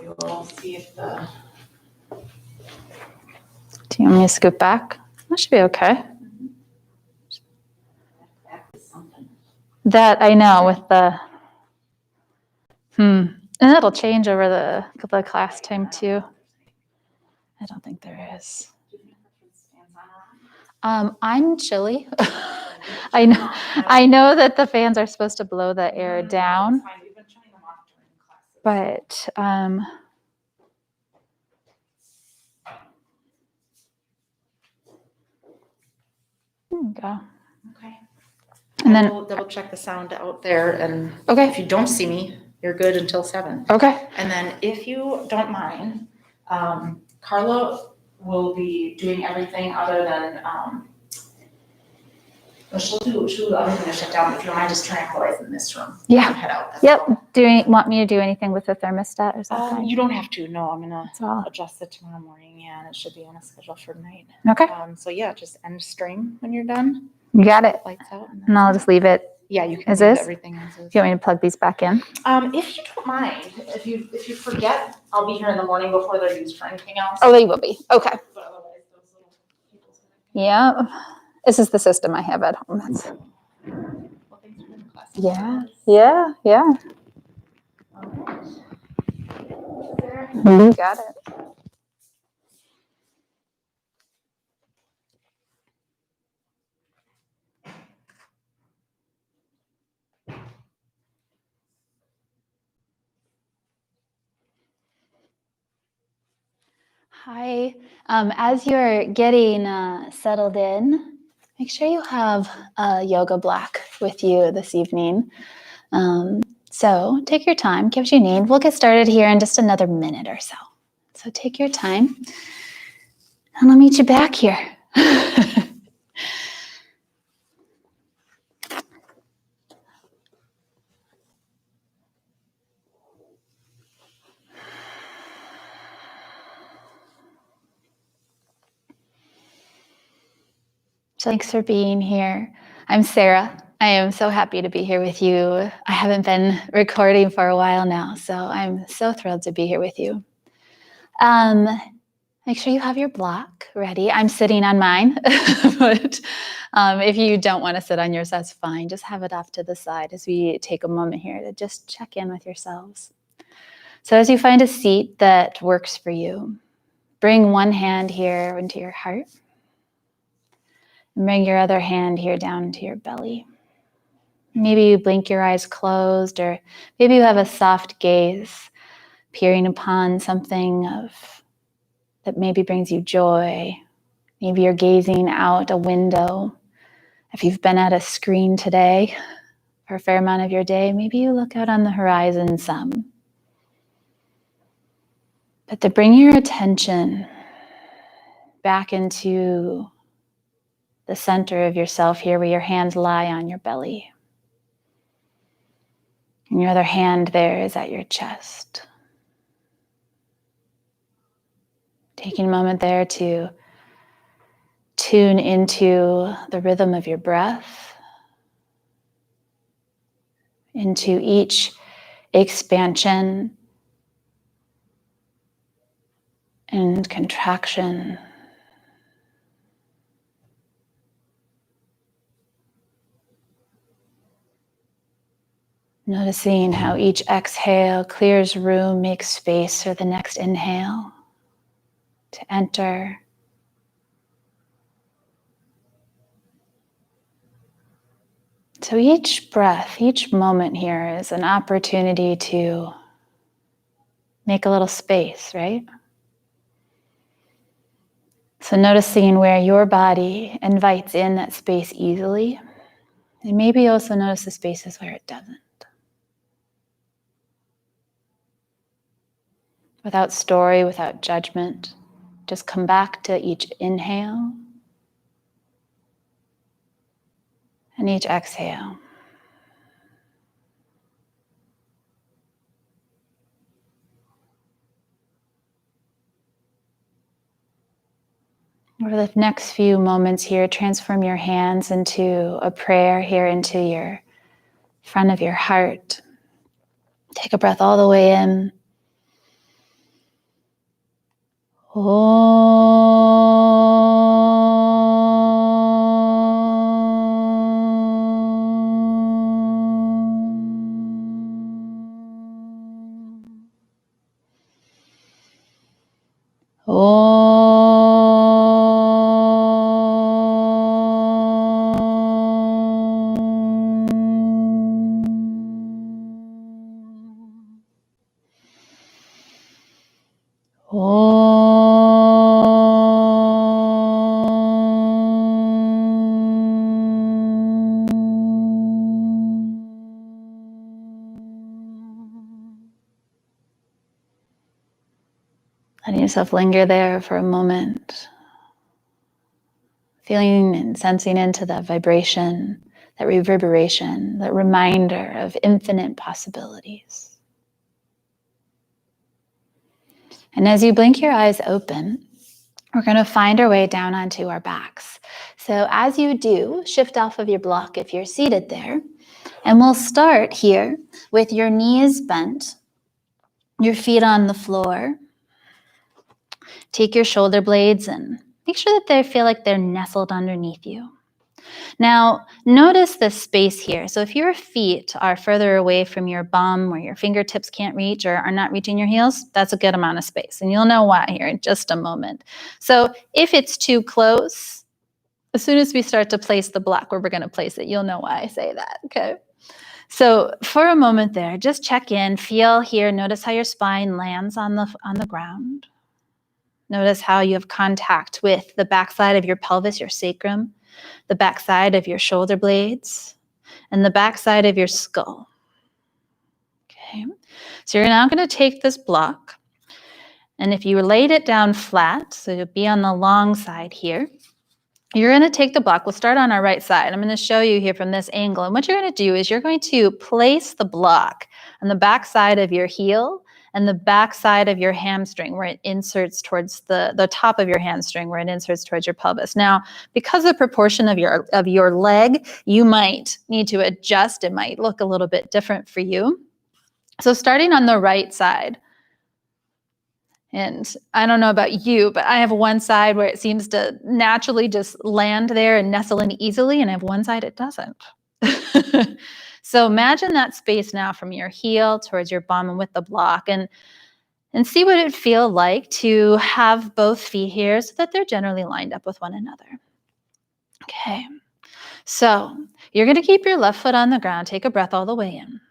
we will see if the... Do you want me to scoot back? That should be okay. That I know with the... And that'll change over the class time too. I don't think there is. I'm chilly. I know that the fans are supposed to blow the air down, but there you go. Okay. And then we'll double check the sound out there, and okay. if you don't see me, you're good until 7. Okay. And then if you don't mind, Carla will be doing everything other than, she'll do everything to shut down. If you don't mind, just tranquilize in this room. Yeah. And head out. Yep. Want me to do anything with the thermostat or something? You don't have to. No, I'm gonna all. adjust it tomorrow morning. Yeah, and it should be on a schedule for tonight. Okay. So yeah, just end stream when you're done. You got it. Lights out. And I'll just leave it. Yeah, you can as leave is. Everything as is. Do you want me to plug these back in? If you don't mind, if you forget, I'll be here in the morning before they're used for anything else. Oh, they will be. Okay. But otherwise, those little people's Yeah. This is the system I have at home. Well, thanks for the class. Yeah. You got it. Hi. As you're getting settled in, make sure you have a yoga block with you this evening. So take your time, give what you need. We'll get started here in just another minute or so. So take your time, and I'll meet you back here. So thanks for being here. I'm Sarah. I am so happy to be here with you. I haven't been recording for a while now, so I'm so thrilled to be here with you. Make sure you have your block ready. I'm sitting on mine, but if you don't want to sit on yours, that's fine. Just have it off to the side as we take a moment here to just check in with yourselves. So as you find a seat that works for you, bring one hand here into your heart. And bring your other hand here down into your belly. Maybe you blink your eyes closed, or maybe you have a soft gaze peering upon something that maybe brings you joy. Maybe you're gazing out a window. If you've been at a screen today for a fair amount of your day, maybe you look out on the horizon some. But to bring your attention back into the center of yourself here, where your hands lie on your belly. And your other hand there is at your chest. Taking a moment there to tune into the rhythm of your breath, into each expansion and contraction. Noticing how each exhale clears room, makes space for the next inhale to enter. So each breath, each moment here is an opportunity to make a little space, right? So noticing where your body invites in that space easily, and maybe also notice the spaces where it doesn't. Without story, without judgment, just come back to each inhale and each exhale. Over the next few moments here, transform your hands into a prayer here into your front of your heart. Take a breath all the way in. Letting yourself linger there for a moment, feeling and sensing into that vibration, that reverberation, that reminder of infinite possibilities. And as you blink your eyes open, we're going to find our way down onto our backs. So as you do, shift off of your block if you're seated there. And we'll start here with your knees bent, your feet on the floor. Take your shoulder blades and make sure that they feel like they're nestled underneath you. Now, notice this space here. So if your feet are further away from your bum where your fingertips can't reach or are not reaching your heels, that's a good amount of space. And you'll know why here in just a moment. So if it's too close, as soon as we start to place the block where we're going to place it, you'll know why I say that, okay? So for a moment there, just check in, feel here, notice how your spine lands on the ground. Notice how you have contact with the backside of your pelvis, your sacrum, the backside of your shoulder blades, and the backside of your skull. Okay, so you're now going to take this block, and if you laid it down flat, so you'll be on the long side here, you're going to take the block. We'll start on our right side. I'm going to show you here from this angle, and what you're going to do is you're going to place the block on the backside of your heel and the back side of your hamstring where it inserts towards the top of your hamstring where it inserts towards your pelvis. Now, because of the proportion of your leg, you might need to adjust. It might look a little bit different for you. So starting on the right side, and I don't know about you, but I have one side where it seems to naturally just land there and nestle in easily, and I have one side it doesn't. So imagine that space now from your heel towards your bum and with the block, and see what it feels like to have both feet here so that they're generally lined up with one another. Okay, so you're going to keep your left foot on the ground. Take a breath all the way in.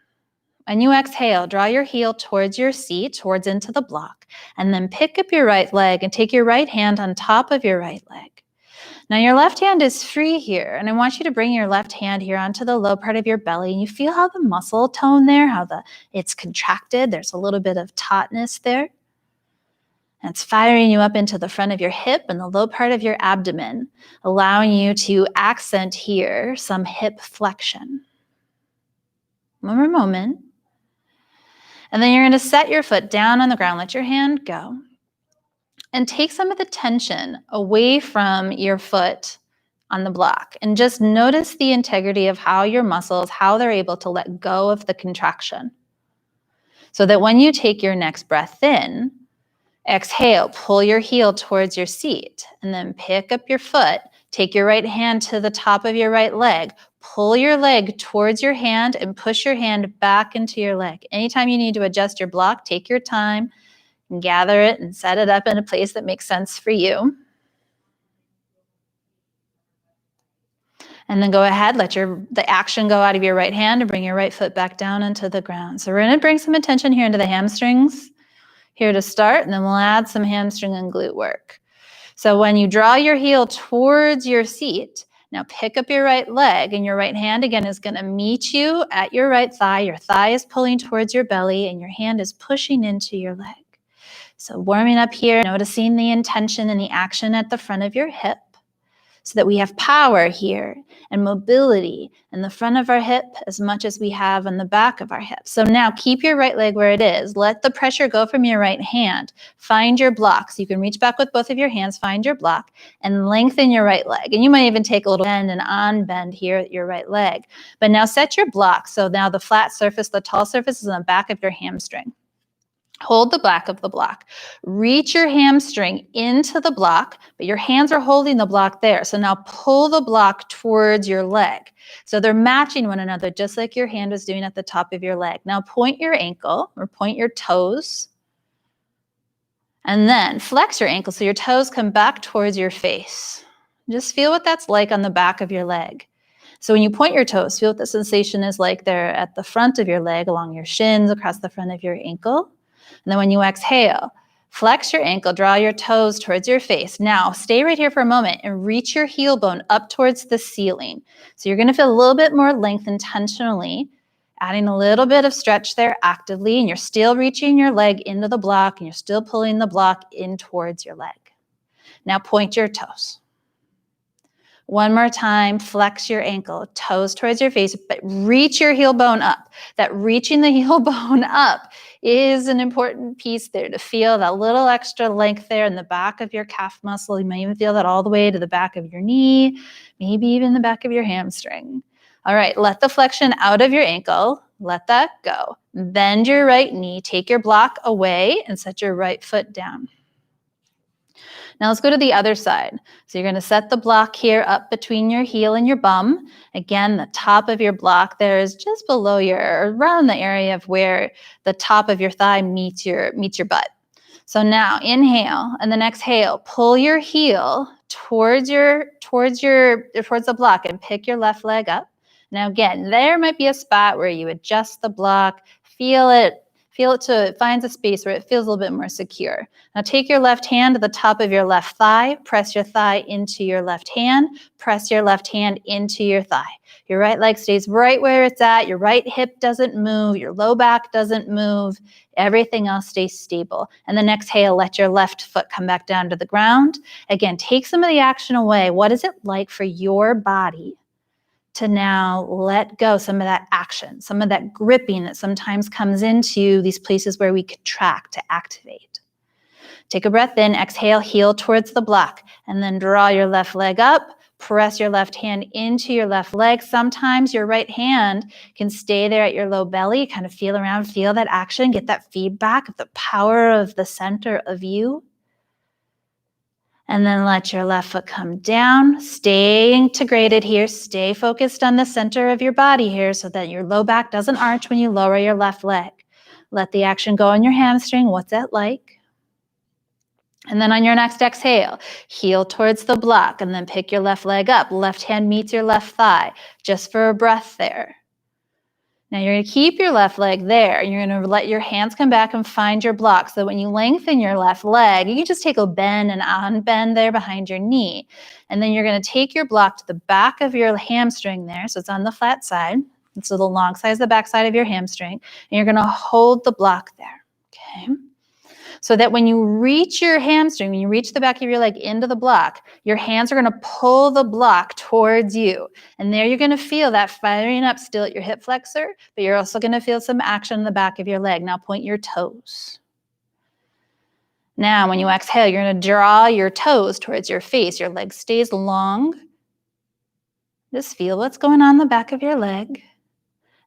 When you exhale, draw your heel towards your seat, towards into the block, and then pick up your right leg and take your right hand on top of your right leg. Now your left hand is free here, and I want you to bring your left hand here onto the low part of your belly, and you feel how the muscle tone there, how it's contracted. There's a little bit of tautness there. And it's firing you up into the front of your hip and the low part of your abdomen, allowing you to accent here some hip flexion. One more moment. And then you're going to set your foot down on the ground. Let your hand go. And take some of the tension away from your foot on the block. And just notice the integrity of how your muscles, how they're able to let go of the contraction. So that when you take your next breath in, exhale, pull your heel towards your seat. And then pick up your foot. Take your right hand to the top of your right leg. Pull your leg towards your hand and push your hand back into your leg. Anytime you need to adjust your block, take your time. And gather it and set it up in a place that makes sense for you. And then go ahead, let the action go out of your right hand and bring your right foot back down into the ground. So we're going to bring some attention here into the hamstrings here to start, and then we'll add some hamstring and glute work. So when you draw your heel towards your seat, now pick up your right leg, and your right hand again is going to meet you at your right thigh. Your thigh is pulling towards your belly, and your hand is pushing into your leg. So warming up here, noticing the intention and the action at the front of your hip so that we have power here and mobility in the front of our hip as much as we have on the back of our hip. So now keep your right leg where it is. Let the pressure go from your right hand. Find your block. So you can reach back with both of your hands, find your block, and lengthen your right leg. And you might even take a little bend and on bend here at your right leg. But now set your block. So now the flat surface, the tall surface is on the back of your hamstring. Hold the back of the block. Reach your hamstring into the block, but your hands are holding the block there. So now pull the block towards your leg. So they're matching one another, just like your hand was doing at the top of your leg. Now point your ankle or point your toes, and then flex your ankle so your toes come back towards your face. Just feel what that's like on the back of your leg. So when you point your toes, feel what the sensation is like there at the front of your leg, along your shins, across the front of your ankle. And then when you exhale, flex your ankle, draw your toes towards your face. Now, stay right here for a moment and reach your heel bone up towards the ceiling. So you're going to feel a little bit more length intentionally, adding a little bit of stretch there actively, and you're still reaching your leg into the block, and you're still pulling the block in towards your leg. Now point your toes. One more time, flex your ankle, toes towards your face, but reach your heel bone up. That reaching the heel bone up is an important piece there to feel that little extra length there in the back of your calf muscle. You might even feel that all the way to the back of your knee, maybe even the back of your hamstring. All right, let the flexion out of your ankle. Let that go. Bend your right knee, take your block away, and set your right foot down. Now let's go to the other side. So you're going to set the block here up between your heel and your bum. Again, the top of your block there is just below around the area of where the top of your thigh meets your butt. So now inhale and then exhale. Pull your heel towards the block and pick your left leg up. Now again, there might be a spot where you adjust the block, feel it till it finds a space where it feels a little bit more secure. Now take your left hand to the top of your left thigh, press your thigh into your left hand, press your left hand into your thigh. Your right leg stays right where it's at, your right hip doesn't move, your low back doesn't move, everything else stays stable. And then exhale, let your left foot come back down to the ground. Again, take some of the action away. What is it like for your body to now let go some of that action, some of that gripping that sometimes comes into these places where we contract to activate? Take a breath in, exhale, heel towards the block, and then draw your left leg up, press your left hand into your left leg. Sometimes your right hand can stay there at your low belly, kind of feel around, feel that action, get that feedback of the power of the center of you. And then let your left foot come down. Stay integrated here. Stay focused on the center of your body here so that your low back doesn't arch when you lower your left leg. Let the action go on your hamstring. What's that like? And then on your next exhale, heel towards the block and then pick your left leg up. Left hand meets your left thigh, just for a breath there. Now you're going to keep your left leg there. You're going to let your hands come back and find your block. So when you lengthen your left leg, you can just take a bend and unbend there behind your knee. And then you're going to take your block to the back of your hamstring there. So it's on the flat side. So the long side is the back side of your hamstring. And you're going to hold the block there. Okay. So that when you reach your hamstring, when you reach the back of your leg into the block, your hands are going to pull the block towards you. And there you're going to feel that firing up still at your hip flexor, but you're also going to feel some action in the back of your leg. Now point your toes. Now when you exhale, you're going to draw your toes towards your face. Your leg stays long. Just feel what's going on in the back of your leg.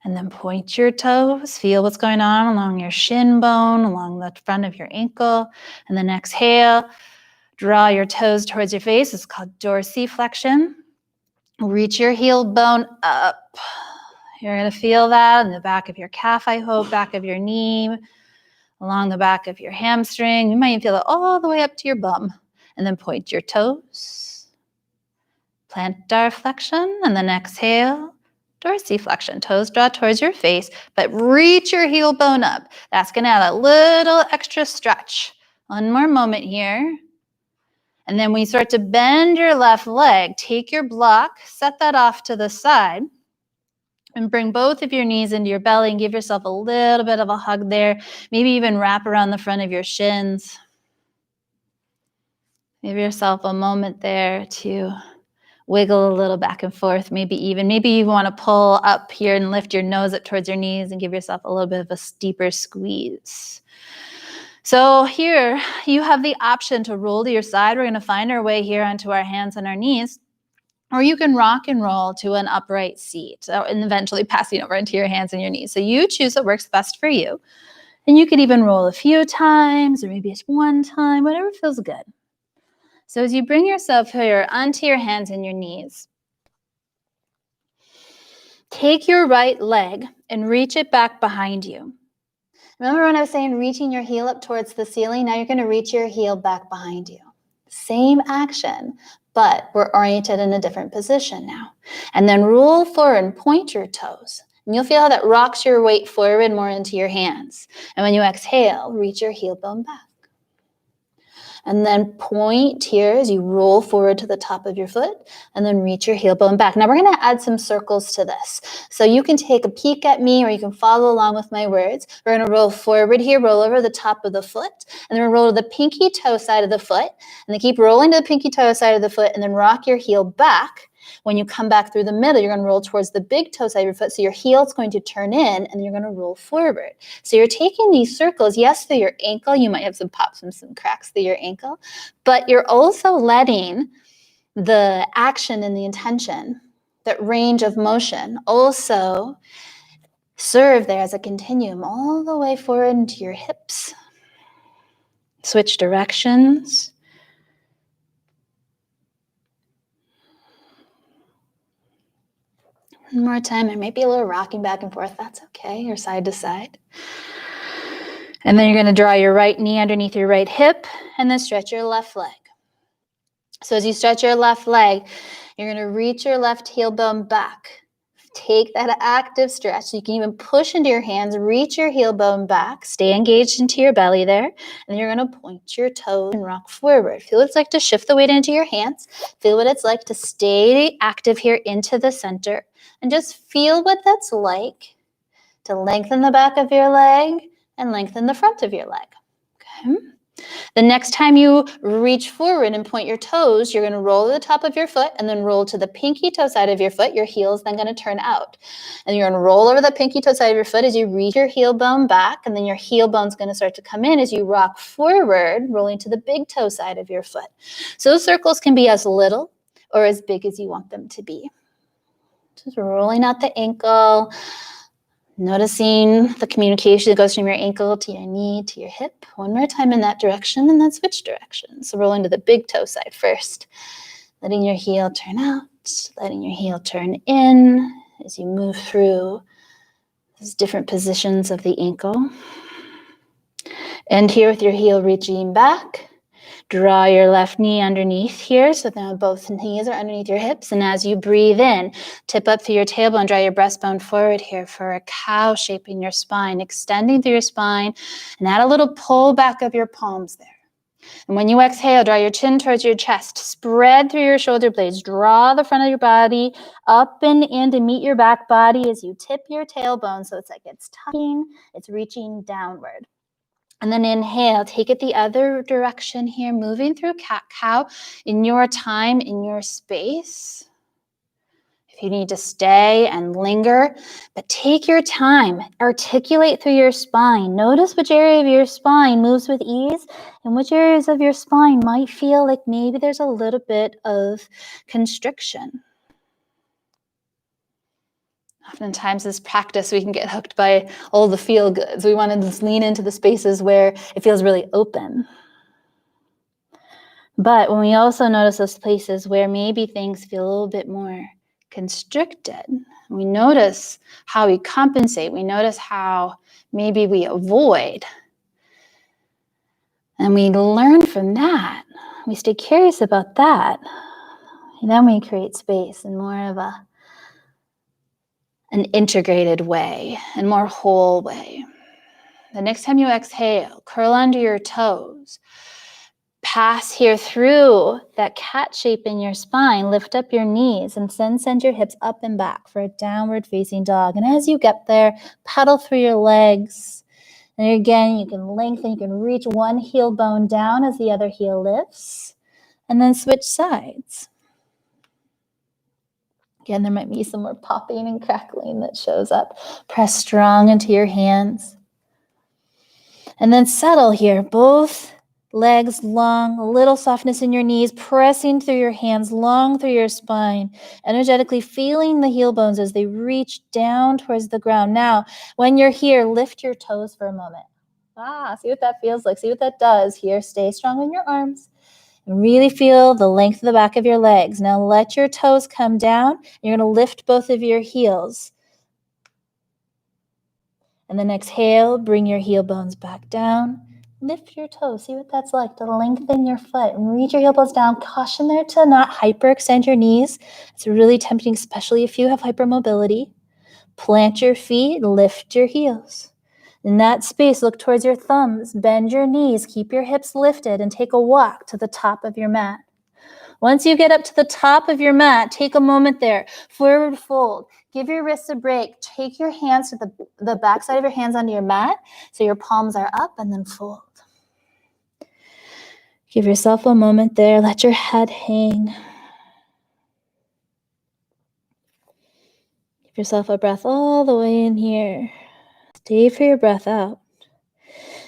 And then point your toes, feel what's going on along your shin bone, along the front of your ankle. And then exhale, draw your toes towards your face. It's called dorsiflexion. Reach your heel bone up. You're going to feel that in the back of your calf, I hope, back of your knee, along the back of your hamstring. You might even feel it all the way up to your bum. And then point your toes. Plantar flexion, and then exhale. Dorsiflexion, toes draw towards your face, but reach your heel bone up. That's going to add a little extra stretch. One more moment here. And then when you start to bend your left leg, take your block, set that off to the side, and bring both of your knees into your belly and give yourself a little bit of a hug there. Maybe even wrap around the front of your shins. Give yourself a moment there to wiggle a little back and forth, maybe you want to pull up here and lift your nose up towards your knees and give yourself a little bit of a deeper squeeze. So here you have the option to roll to your side. We're going to find our way here onto our hands and our knees, or you can rock and roll to an upright seat and eventually passing over into your hands and your knees. So you choose what works best for you. And you could even roll a few times, or maybe it's one time, whatever feels good. So as you bring yourself here onto your hands and your knees, take your right leg and reach it back behind you. Remember when I was saying reaching your heel up towards the ceiling? Now you're going to reach your heel back behind you. Same action, but we're oriented in a different position now. And then roll forward and point your toes. And you'll feel how that rocks your weight forward more into your hands. And when you exhale, reach your heel bone back. And then point here as you roll forward to the top of your foot, and then reach your heel bone back. Now we're going to add some circles to this. So you can take a peek at me, or you can follow along with my words. We're going to roll forward here, roll over the top of the foot, and then we'll roll to the pinky toe side of the foot, and then keep rolling to the pinky toe side of the foot, and then rock your heel back. When you come back through the middle, you're going to roll towards the big toe side of your foot, so your heel is going to turn in, and you're going to roll forward. So you're taking these circles, yes, through your ankle. You might have some pops and some cracks through your ankle, but you're also letting the action and the intention, that range of motion, also serve there as a continuum all the way forward into your hips. Switch directions. One more time, and maybe a little rocking back and forth. That's okay, or side to side. And then you're going to draw your right knee underneath your right hip, and then stretch your left leg. So as you stretch your left leg, you're going to reach your left heel bone back. Take that active stretch. So you can even push into your hands, reach your heel bone back, stay engaged into your belly there, and then you're going to point your toes and rock forward. Feel what it's like to shift the weight into your hands. Feel what it's like to stay active here into the center, and just feel what that's like to lengthen the back of your leg and lengthen the front of your leg. Okay. The next time you reach forward and point your toes, you're going to roll to the top of your foot and then roll to the pinky toe side of your foot. Your heel is then going to turn out. And you're going to roll over the pinky toe side of your foot as you reach your heel bone back, and then your heel bone's going to start to come in as you rock forward, rolling to the big toe side of your foot. So those circles can be as little or as big as you want them to be. Just rolling out the ankle, noticing the communication that goes from your ankle to your knee to your hip. One more time in that direction, and then switch directions. So roll into the big toe side first. Letting your heel turn out, letting your heel turn in as you move through those different positions of the ankle. End here with your heel reaching back. Draw your left knee underneath here, so now both knees are underneath your hips. And as you breathe in, tip up through your tailbone, draw your breastbone forward here for a cow shape in your spine, extending through your spine, and add a little pull back of your palms there. And when you exhale, draw your chin towards your chest, spread through your shoulder blades, draw the front of your body up and in to meet your back body as you tip your tailbone, so it's like it's tucking, it's reaching downward. And then inhale, take it the other direction here, moving through cat-cow in your time, in your space. If you need to stay and linger, but take your time, articulate through your spine. Notice which area of your spine moves with ease and which areas of your spine might feel like maybe there's a little bit of constriction. Oftentimes as practice, we can get hooked by all the feel-goods. We want to just lean into the spaces where it feels really open. But when we also notice those places where maybe things feel a little bit more constricted, we notice how we compensate. We notice how maybe we avoid. And we learn from that. We stay curious about that. And then we create space in more of an integrated way and more whole way. The next time you exhale, curl under your toes. Pass here through that cat shape in your spine. Lift up your knees and then send your hips up and back for a downward facing dog. And as you get there, pedal through your legs. And again, you can lengthen, you can reach one heel bone down as the other heel lifts. And then switch sides. Again, there might be some more popping and crackling that shows up. Press strong into your hands. And then settle here. Both legs long, a little softness in your knees, pressing through your hands, long through your spine, energetically feeling the heel bones as they reach down towards the ground. Now, when you're here, lift your toes for a moment. See what that feels like. See what that does here. Stay strong in your arms. And really feel the length of the back of your legs. Now let your toes come down. You're going to lift both of your heels. And then exhale, bring your heel bones back down. Lift your toes. See what that's like to lengthen your foot and reach your heel bones down. Caution there to not hyperextend your knees. It's really tempting, especially if you have hypermobility. Plant your feet, lift your heels. In that space, look towards your thumbs, bend your knees, keep your hips lifted, and take a walk to the top of your mat. Once you get up to the top of your mat, take a moment there. Forward fold. Give your wrists a break. Take your hands to the back side of your hands onto your mat so your palms are up, and then fold. Give yourself a moment there. Let your head hang. Give yourself a breath all the way in here. Stay for your breath out.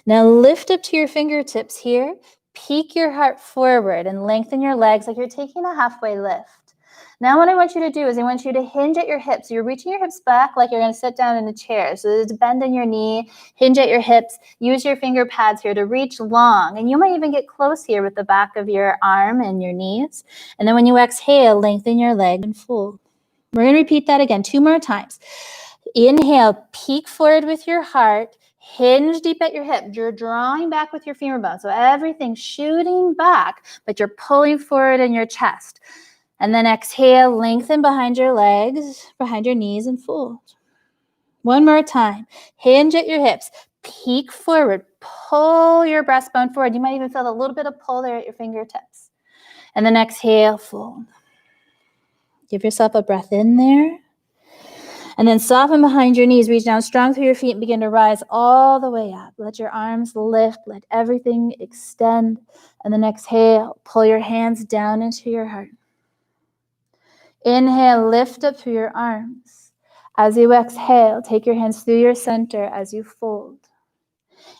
Now lift up to your fingertips here. Peek your heart forward and lengthen your legs like you're taking a halfway lift. Now what I want you to do is I want you to hinge at your hips. You're reaching your hips back like you're going to sit down in a chair. So there's a bend in your knee, hinge at your hips, use your finger pads here to reach long. And you might even get close here with the back of your arm and your knees. And then when you exhale, lengthen your leg and fold. We're going to repeat that again 2 more times. Inhale, peek forward with your heart, hinge deep at your hip. You're drawing back with your femur bone. So everything's shooting back, but you're pulling forward in your chest. And then exhale, lengthen behind your legs, behind your knees, and fold. 1 more time. Hinge at your hips, peek forward, pull your breastbone forward. You might even feel a little bit of pull there at your fingertips. And then exhale, fold. Give yourself a breath in there. And then soften behind your knees, reach down strong through your feet and begin to rise all the way up. Let your arms lift, let everything extend. And then exhale, pull your hands down into your heart. Inhale, lift up through your arms. As you exhale, take your hands through your center as you fold.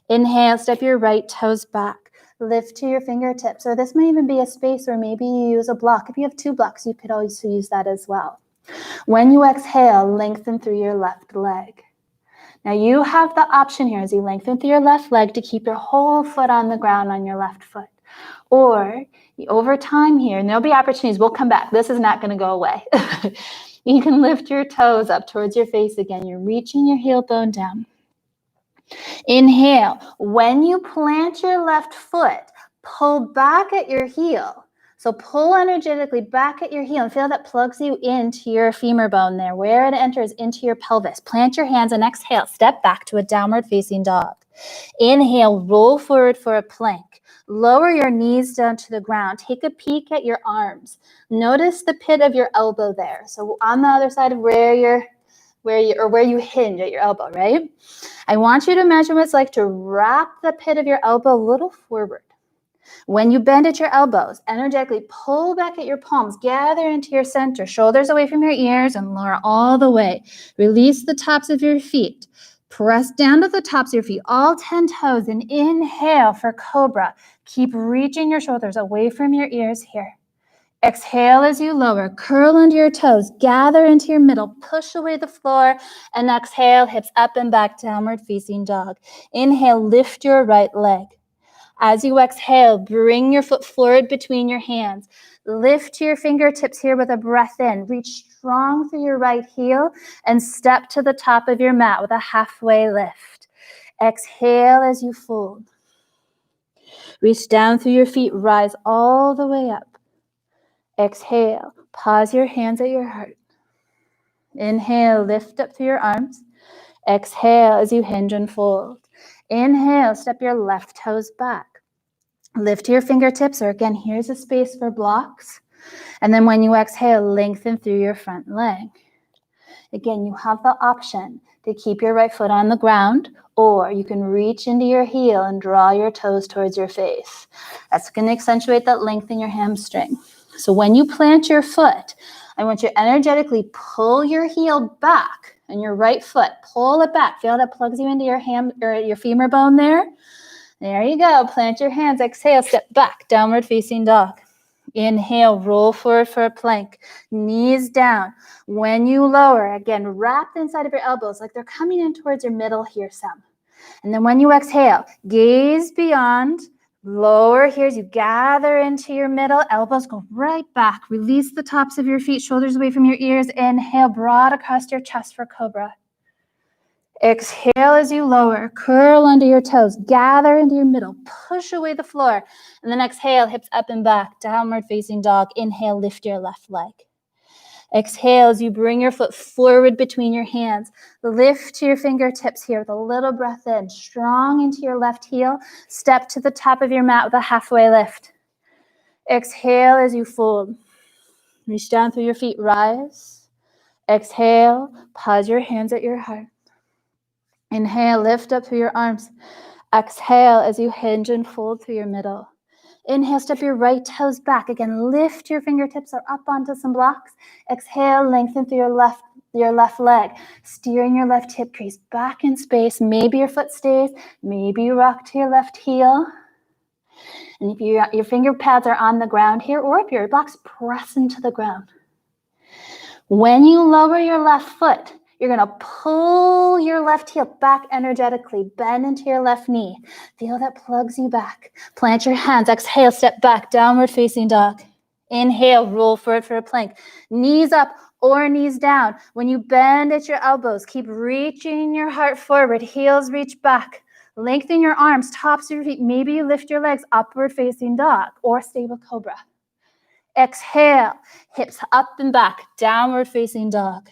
Inhale, step your right toes back. Lift to your fingertips. Or this may even be a space where maybe you use a block. If you have 2 blocks, you could also use that as well. When you exhale, lengthen through your left leg. Now you have the option here as you lengthen through your left leg to keep your whole foot on the ground on your left foot. Or over time here, and there'll be opportunities, we'll come back. This is not going to go away. You can lift your toes up towards your face again. You're reaching your heel bone down. Inhale. When you plant your left foot, pull back at your heel. So pull energetically back at your heel and feel that plugs you into your femur bone there, where it enters into your pelvis. Plant your hands and exhale. Step back to a downward facing dog. Inhale, roll forward for a plank. Lower your knees down to the ground. Take a peek at your arms. Notice the pit of your elbow there. So on the other side of where you hinge at your elbow, right? I want you to imagine what it's like to wrap the pit of your elbow a little forward. When you bend at your elbows, energetically pull back at your palms, gather into your center, shoulders away from your ears, and lower all the way. Release the tops of your feet. Press down to the tops of your feet, all 10 toes, and inhale for cobra. Keep reaching your shoulders away from your ears here. Exhale as you lower, curl under your toes, gather into your middle, push away the floor, and exhale, hips up and back, downward facing dog. Inhale, lift your right leg. As you exhale, bring your foot forward between your hands. Lift your fingertips here with a breath in. Reach strong through your right heel and step to the top of your mat with a halfway lift. Exhale as you fold. Reach down through your feet, rise all the way up. Exhale, pause your hands at your heart. Inhale, lift up through your arms. Exhale as you hinge and fold. Inhale, step your left toes back. Lift your fingertips, or again, here's a space for blocks. And then when you exhale, lengthen through your front leg. Again, you have the option to keep your right foot on the ground, or you can reach into your heel and draw your toes towards your face. That's going to accentuate that length in your hamstring. So when you plant your foot, I want you to energetically pull your heel back and your right foot. Pull it back. Feel that plugs you into your femur bone there. There you go. Plant your hands. Exhale, step back, downward facing dog. Inhale, roll forward for a plank. Knees down. When you lower, again, wrap the inside of your elbows like they're coming in towards your middle here some. And then when you exhale, gaze beyond, lower here as you gather into your middle, elbows go right back. Release the tops of your feet, shoulders away from your ears. Inhale, broad across your chest for cobra. Exhale as you lower, curl under your toes, gather into your middle, push away the floor. And then exhale, hips up and back, downward facing dog. Inhale, lift your left leg. Exhale as you bring your foot forward between your hands. Lift your fingertips here with a little breath in, strong into your left heel. Step to the top of your mat with a halfway lift. Exhale as you fold. Reach down through your feet, rise. Exhale, pause your hands at your heart. Inhale, lift up through your arms. Exhale as you hinge and fold through your middle. Inhale, step your right toes back. Again, lift your fingertips or up onto some blocks. Exhale, lengthen through your left leg. Steering your left hip crease back in space. Maybe your foot stays. Maybe you rock to your left heel. And if your finger pads are on the ground here, or if your blocks, press into the ground. When you lower your left foot, you're going to pull your left heel back energetically. Bend into your left knee. Feel that plugs you back. Plant your hands. Exhale, step back. Downward facing dog. Inhale, roll forward for a plank. Knees up or knees down. When you bend at your elbows, keep reaching your heart forward. Heels reach back. Lengthen your arms, tops of your feet. Maybe you lift your legs, upward facing dog or stable cobra. Exhale, hips up and back. Downward facing dog.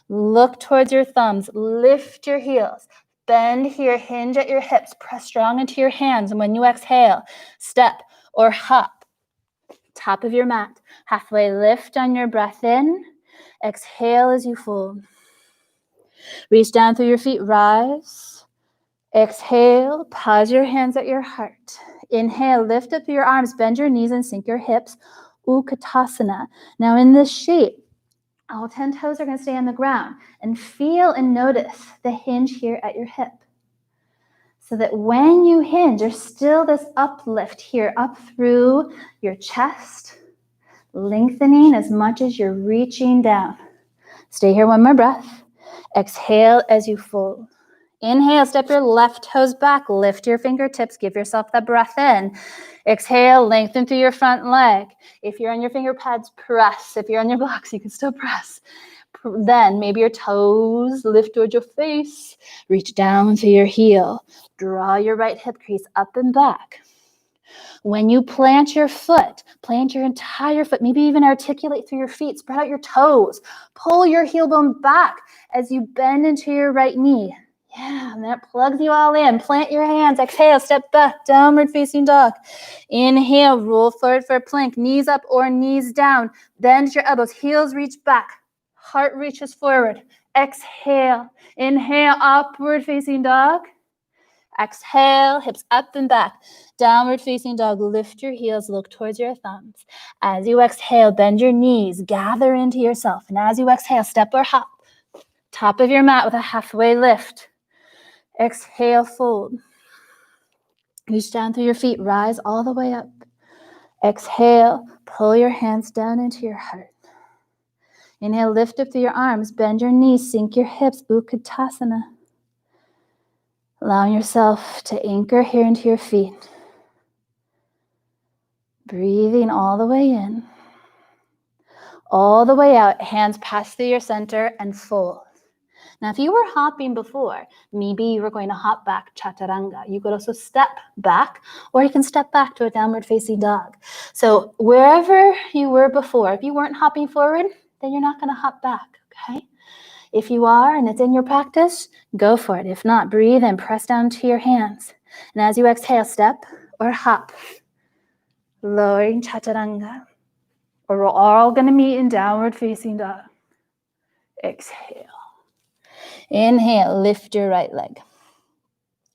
Look towards your thumbs, lift your heels, bend here, hinge at your hips, press strong into your hands. And when you exhale, step or hop, top of your mat, halfway lift on your breath in, exhale as you fold. Reach down through your feet, rise, exhale, pause your hands at your heart. Inhale, lift up through your arms, bend your knees and sink your hips, Utkatasana. Now in this shape, all 10 toes are going to stay on the ground, and feel and notice the hinge here at your hip. So that when you hinge, there's still this uplift here, up through your chest, lengthening as much as you're reaching down. Stay here, one more breath. Exhale as you fold. Inhale, step your left toes back, lift your fingertips, give yourself that breath in. Exhale, lengthen through your front leg. If you're on your finger pads, press. If you're on your blocks, you can still press. Then maybe your toes lift towards your face, reach down to your heel. Draw your right hip crease up and back. When you plant your foot, plant your entire foot, maybe even articulate through your feet, spread out your toes, pull your heel bone back as you bend into your right knee. Yeah, and that plugs you all in. Plant your hands. Exhale, step back, downward facing dog. Inhale, roll forward for a plank. Knees up or knees down. Bend your elbows. Heels reach back. Heart reaches forward. Exhale. Inhale, upward facing dog. Exhale, hips up and back. Downward facing dog. Lift your heels, look towards your thumbs. As you exhale, bend your knees. Gather into yourself. And as you exhale, step or hop. Top of your mat with a halfway lift. Exhale, fold. Reach down through your feet, rise all the way up. Exhale, pull your hands down into your heart. Inhale, lift up through your arms, bend your knees, sink your hips, Utkatasana. Allowing yourself to anchor here into your feet. Breathing all the way in. All the way out, hands pass through your center and fold. Now, if you were hopping before, maybe you were going to hop back, chaturanga. You could also step back, or you can step back to a downward facing dog. So wherever you were before, if you weren't hopping forward, then you're not going to hop back, okay? If you are, and it's in your practice, go for it. If not, breathe and press down to your hands. And as you exhale, step or hop, lowering chaturanga. Or we're all going to meet in downward facing dog. Exhale. Inhale, lift your right leg.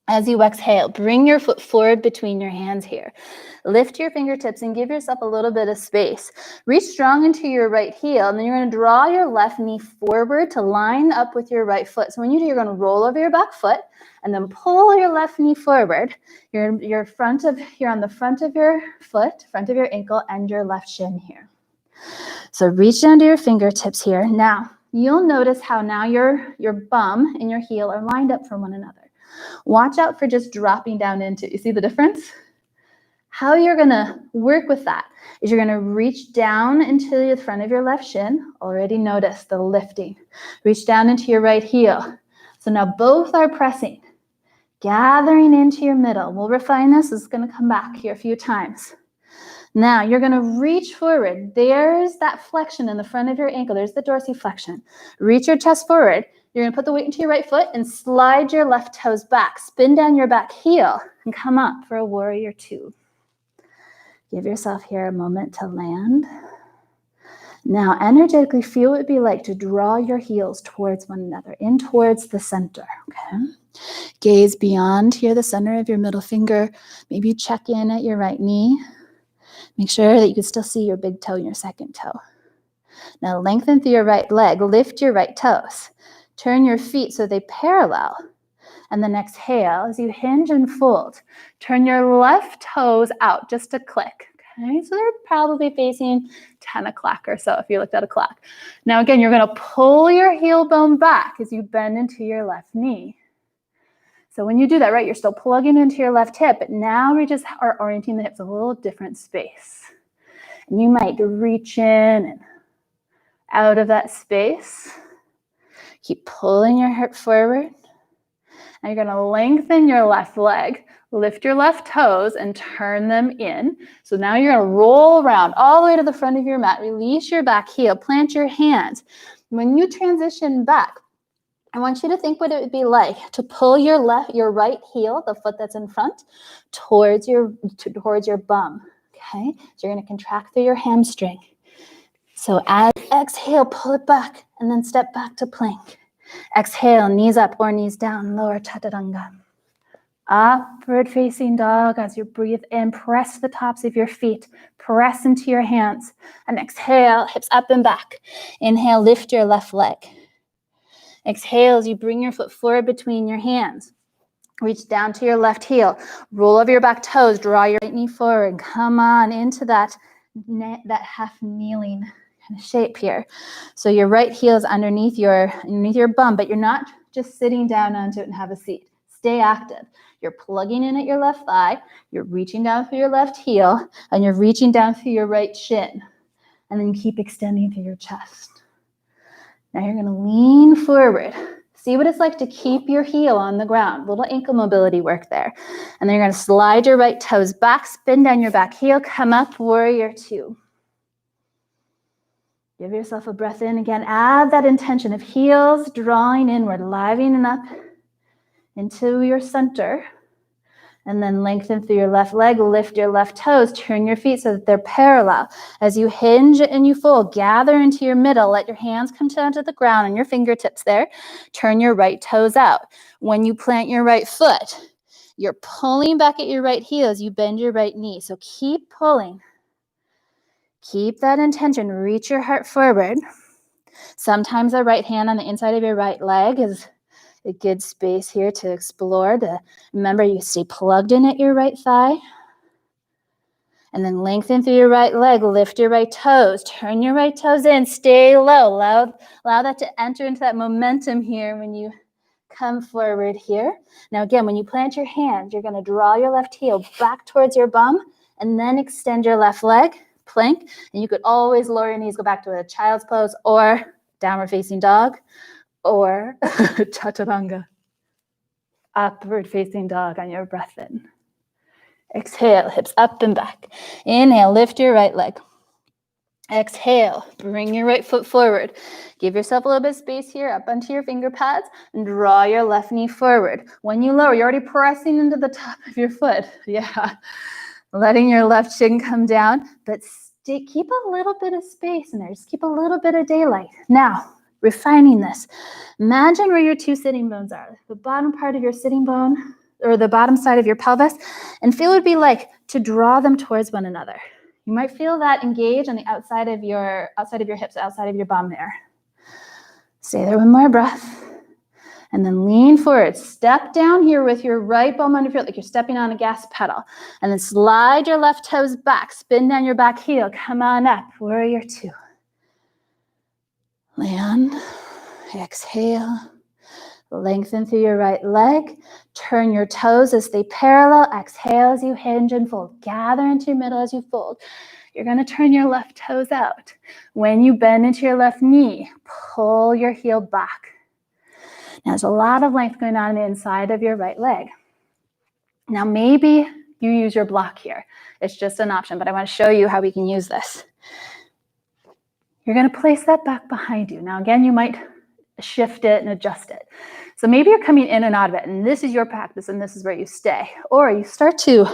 As you exhale, bring your foot forward between your hands here. Lift your fingertips and give yourself a little bit of space. Reach strong into your right heel, and then you're going to draw your left knee forward to line up with your right foot. So when you do, you're going to roll over your back foot and then pull your left knee forward. You're on the front of your foot, front of your ankle, and your left shin here. So reach down to your fingertips here. Now, you'll notice how now your bum and your heel are lined up from one another. Watch out for just dropping down into, you see the difference? How you're gonna work with that is you're gonna reach down into the front of your left shin. Already notice the lifting. Reach down into your right heel. So now both are pressing, gathering into your middle. We'll refine this. It's gonna come back here a few times. Now you're gonna reach forward. There's that flexion in the front of your ankle. There's the dorsiflexion. Reach your chest forward. You're gonna put the weight into your right foot and slide your left toes back. Spin down your back heel and come up for a warrior two. Give yourself here a moment to land. Now energetically feel what it would be like to draw your heels towards one another, in towards the center, okay? Gaze beyond here, the center of your middle finger. Maybe check in at your right knee. Make sure that you can still see your big toe and your second toe. Now lengthen through your right leg, lift your right toes. Turn your feet so they parallel. And then exhale as you hinge and fold. Turn your left toes out just a click. Okay, so they're probably facing 10 o'clock or so if you looked at a clock. Now again, you're gonna pull your heel bone back as you bend into your left knee. So when you do that, right, you're still plugging into your left hip, but now we just are orienting the hips a little different space. And you might reach in and out of that space. Keep pulling your hip forward. Now you're gonna lengthen your left leg, lift your left toes and turn them in. So now you're gonna roll around all the way to the front of your mat, release your back heel, plant your hands. When you transition back, I want you to think what it would be like to pull your right heel, the foot that's in front, towards your bum, okay? So you're gonna contract through your hamstring. So as exhale, pull it back and then step back to plank. Exhale, knees up or knees down, lower chaturanga. Upward facing dog. As you breathe in, press the tops of your feet, press into your hands, and exhale, hips up and back. Inhale, lift your left leg. Exhale as you bring your foot forward between your hands. Reach down to your left heel, roll over your back toes, draw your right knee forward, come on into that half kneeling kind of shape here. So your right heel is underneath your bum, but you're not just sitting down onto it and have a seat. Stay active. You're plugging in at your left thigh, you're reaching down through your left heel, and you're reaching down through your right shin. And then you keep extending through your chest. Now you're gonna lean forward. See what it's like to keep your heel on the ground. Little ankle mobility work there. And then you're gonna slide your right toes back, spin down your back heel, come up, warrior two. Give yourself a breath in again. Add that intention of heels drawing inward, livening up into your center. And then lengthen through your left leg, lift your left toes, turn your feet so that they're parallel. As you hinge and you fold, gather into your middle, let your hands come down to the ground and your fingertips there. Turn your right toes out. When you plant your right foot, you're pulling back at your right heel as you bend your right knee. So keep pulling. Keep that intention, reach your heart forward. Sometimes the right hand on the inside of your right leg is a good space here to explore. Remember, you stay plugged in at your right thigh. And then lengthen through your right leg, lift your right toes, turn your right toes in, stay low. Allow that to enter into that momentum here when you come forward here. Now again, when you plant your hands, you're gonna draw your left heel back towards your bum and then extend your left leg. Plank, and you could always lower your knees, go back to a child's pose or downward facing dog or chaturanga. Upward facing dog on your breath in. Exhale, hips up and back. Inhale, lift your right leg. Exhale, bring your right foot forward. Give yourself a little bit of space here up onto your finger pads and draw your left knee forward. When you lower, you're already pressing into the top of your foot. Yeah. Letting your left shin come down, but keep a little bit of space in there. Just keep a little bit of daylight. Now, refining this. Imagine where your two sitting bones are. The bottom part of your sitting bone, or the bottom side of your pelvis, and feel what it would be like to draw them towards one another. You might feel that engage on the outside of your hips, outside of your bum there. Stay there one more breath. And then lean forward. Step down here with your right bum under your foot, like you're stepping on a gas pedal. And then slide your left toes back. Spin down your back heel. Come on up. Warrior two. Land. Exhale. Lengthen through your right leg. Turn your toes as they parallel. Exhale as you hinge and fold. Gather into your middle as you fold. You're going to turn your left toes out. When you bend into your left knee, pull your heel back. Now, there's a lot of length going on the inside of your right leg. Now, maybe you use your block here. It's just an option, but I want to show you how we can use this. You're going to place that back behind you. Now, again, you might shift it and adjust it. So maybe you're coming in and out of it, and this is your practice, and this is where you stay. Or you start to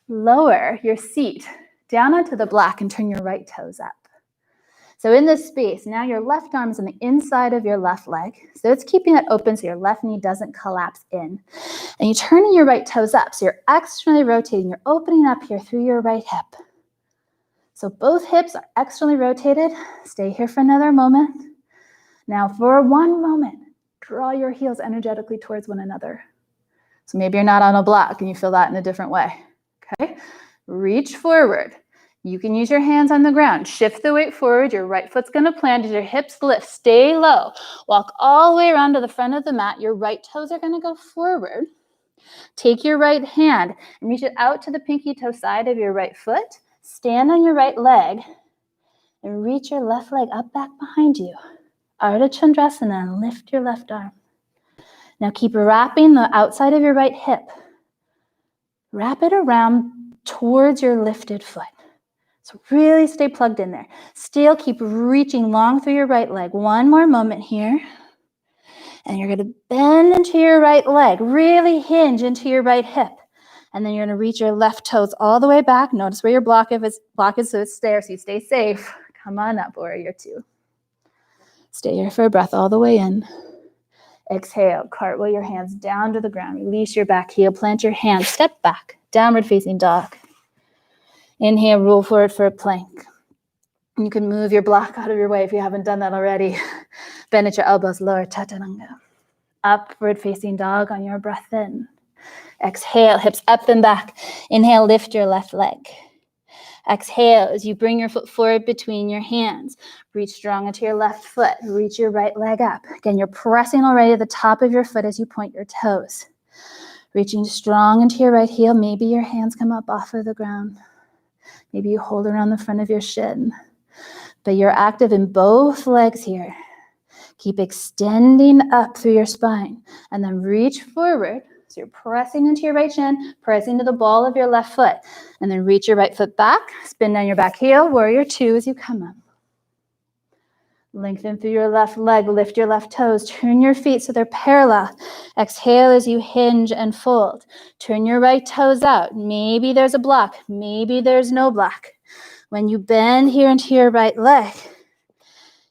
lower your seat down onto the block and turn your right toes up. So in this space, now your left arm is on the inside of your left leg. So it's keeping it open so your left knee doesn't collapse in. And you're turning your right toes up. So you're externally rotating. You're opening up here through your right hip. So both hips are externally rotated. Stay here for another moment. Now for one moment, draw your heels energetically towards one another. So maybe you're not on a block and you feel that in a different way. Okay? Reach forward. You can use your hands on the ground. Shift the weight forward. Your right foot's going to plant as your hips lift. Stay low. Walk all the way around to the front of the mat. Your right toes are going to go forward. Take your right hand and reach it out to the pinky toe side of your right foot. Stand on your right leg and reach your left leg up back behind you. Ardha Chandrasana and lift your left arm. Now keep wrapping the outside of your right hip. Wrap it around towards your lifted foot. So really stay plugged in there. Still keep reaching long through your right leg. One more moment here. And you're going to bend into your right leg. Really hinge into your right hip. And then you're going to reach your left toes all the way back. Notice where your block is so it's there, so you stay safe. Come on up, warrior two. Stay here for a breath all the way in. Exhale, cartwheel your hands down to the ground. Release your back heel, plant your hands, step back, downward facing dog. Inhale, roll forward for a plank. You can move your block out of your way if you haven't done that already. Bend at your elbows, lower chaturanga. Upward facing dog on your breath in. Exhale, hips up and back. Inhale, lift your left leg. Exhale as you bring your foot forward between your hands. Reach strong into your left foot. Reach your right leg up. Again, you're pressing already at the top of your foot as you point your toes. Reaching strong into your right heel. Maybe your hands come up off of the ground. Maybe you hold around the front of your shin. But you're active in both legs here. Keep extending up through your spine. And then reach forward. So you're pressing into your right shin, pressing to the ball of your left foot. And then reach your right foot back. Spin down your back heel. Warrior two as you come up. Lengthen through your left leg. Lift your left toes. Turn your feet so they're parallel. Exhale as you hinge and fold. Turn your right toes out. Maybe there's a block. Maybe there's no block. When you bend here into your right leg,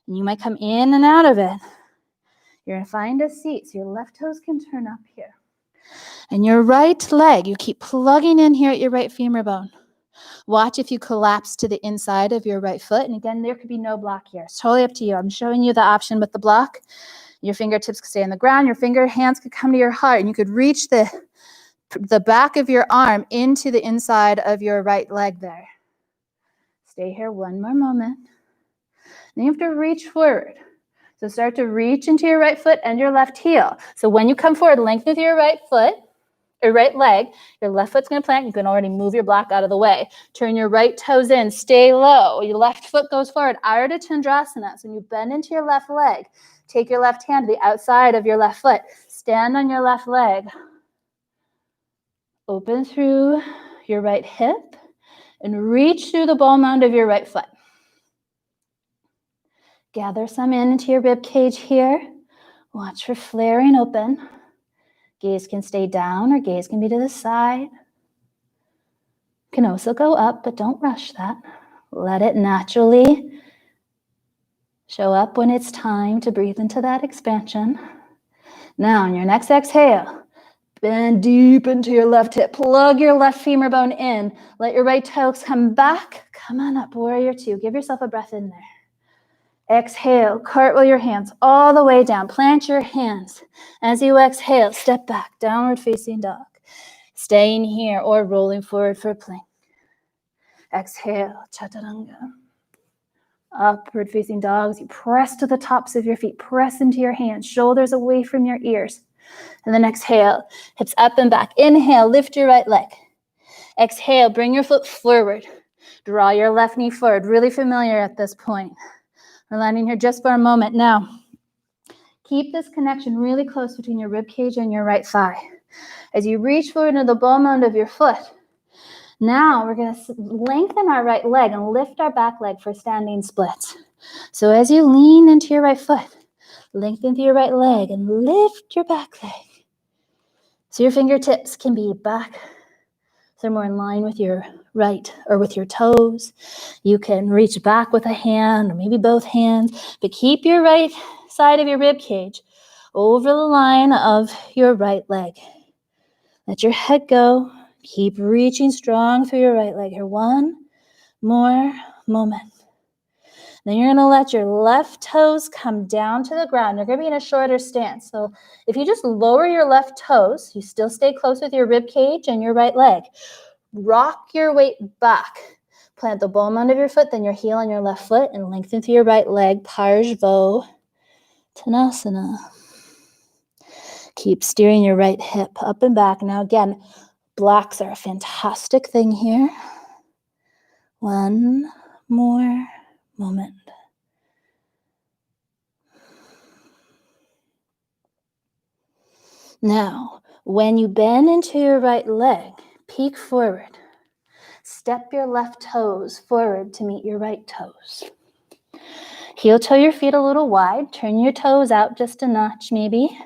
and you might come in and out of it, you're going to find a seat so your left toes can turn up here. And your right leg, you keep plugging in here at your right femur bone. Watch if you collapse to the inside of your right foot. And again, there could be no block here. It's totally up to you. I'm showing you the option with the block. Your fingertips could stay on the ground. Your hands could come to your heart. And you could reach the back of your arm into the inside of your right leg there. Stay here one more moment. Then you have to reach forward. So start to reach into your right foot and your left heel. So when you come forward, lengthen your right foot. Your right leg, your left foot's going to plant. You can already move your block out of the way. Turn your right toes in. Stay low. Your left foot goes forward. Ardha Chandrasana. So when you bend into your left leg, take your left hand to the outside of your left foot. Stand on your left leg. Open through your right hip and reach through the ball mound of your right foot. Gather some into your rib cage here. Watch for flaring open. Gaze can stay down or gaze can be to the side. Can also go up, but don't rush that. Let it naturally show up when it's time to breathe into that expansion. Now, on your next exhale, bend deep into your left hip. Plug your left femur bone in. Let your right toes come back. Come on up, warrior two. Give yourself a breath in there. Exhale, cartwheel your hands all the way down. Plant your hands. As you exhale, step back, downward facing dog. Staying here or rolling forward for a plank. Exhale, chaturanga. Upward facing dogs. You press to the tops of your feet. Press into your hands. Shoulders away from your ears. And then exhale. Hips up and back. Inhale. Lift your right leg. Exhale. Bring your foot forward. Draw your left knee forward. Really familiar at this point. We're landing here just for a moment. Now, keep this connection really close between your rib cage and your right thigh. As you reach forward into the ball mound of your foot, now we're going to lengthen our right leg and lift our back leg for standing splits. So as you lean into your right foot, lengthen through your right leg and lift your back leg. So your fingertips can be back, so they're more in line with your right or with your toes. You can reach back with a hand or maybe both hands, but keep your right side of your rib cage over the line of your right leg. Let your head go. Keep reaching strong through your right leg here. One more moment. Then you're going to let your left toes come down to the ground. You're going to be in a shorter stance. So if you just lower your left toes, you still stay close with your rib cage and your right leg. Rock your weight back. Plant the ball mound of your foot, then your heel on your left foot, and lengthen through your right leg. Parsva Tanasana. Keep steering your right hip up and back. Now again, blocks are a fantastic thing here. One more moment. Now, when you bend into your right leg, peek forward. Step your left toes forward to meet your right toes. Heel toe your feet a little wide. Turn your toes out just a notch maybe.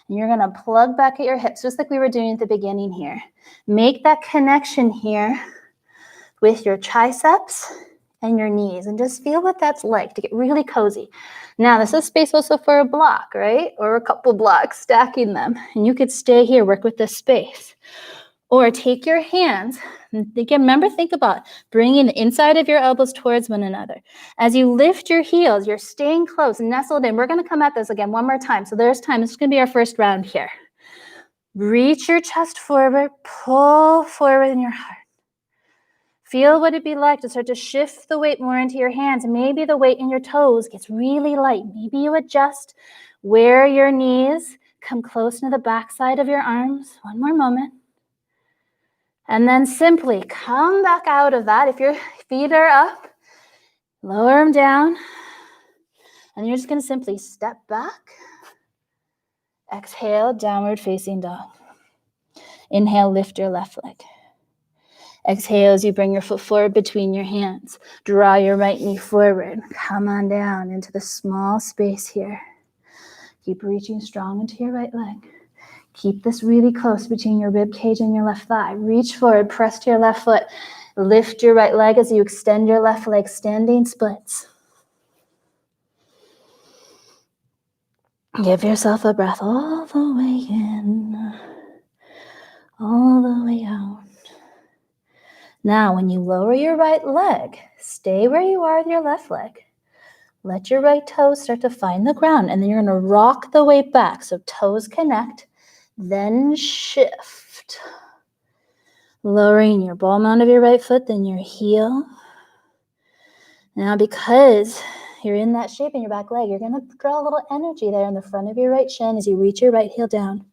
And you're going to plug back at your hips just like we were doing at the beginning here. Make that connection here with your triceps and your knees and just feel what that's like to get really cozy. Now, this is space also for a block, right? Or a couple blocks, stacking them. And you could stay here, work with this space. Or take your hands, and again, remember, think about bringing the inside of your elbows towards one another. As you lift your heels, you're staying close, nestled in. We're going to come at this again one more time. So there's time. This is going to be our first round here. Reach your chest forward, pull forward in your heart. Feel what it'd be like to start to shift the weight more into your hands. Maybe the weight in your toes gets really light. Maybe you adjust where your knees come close to the backside of your arms. One more moment. And then simply come back out of that. If your feet are up, lower them down. And you're just going to simply step back. Exhale, downward facing dog. Inhale, lift your left leg. Exhale as you bring your foot forward between your hands. Draw your right knee forward. Come on down into the small space here. Keep reaching strong into your right leg. Keep this really close between your rib cage and your left thigh. Reach forward, press to your left foot. Lift your right leg as you extend your left leg, standing splits. Give yourself a breath all the way in, all the way out. Now, when you lower your right leg, stay where you are with your left leg. Let your right toes start to find the ground, and then you're going to rock the weight back so toes connect. Then shift. Lowering your ball mound of your right foot, then your heel. Now, because you're in that shape in your back leg, you're going to draw a little energy there in the front of your right shin as you reach your right heel down.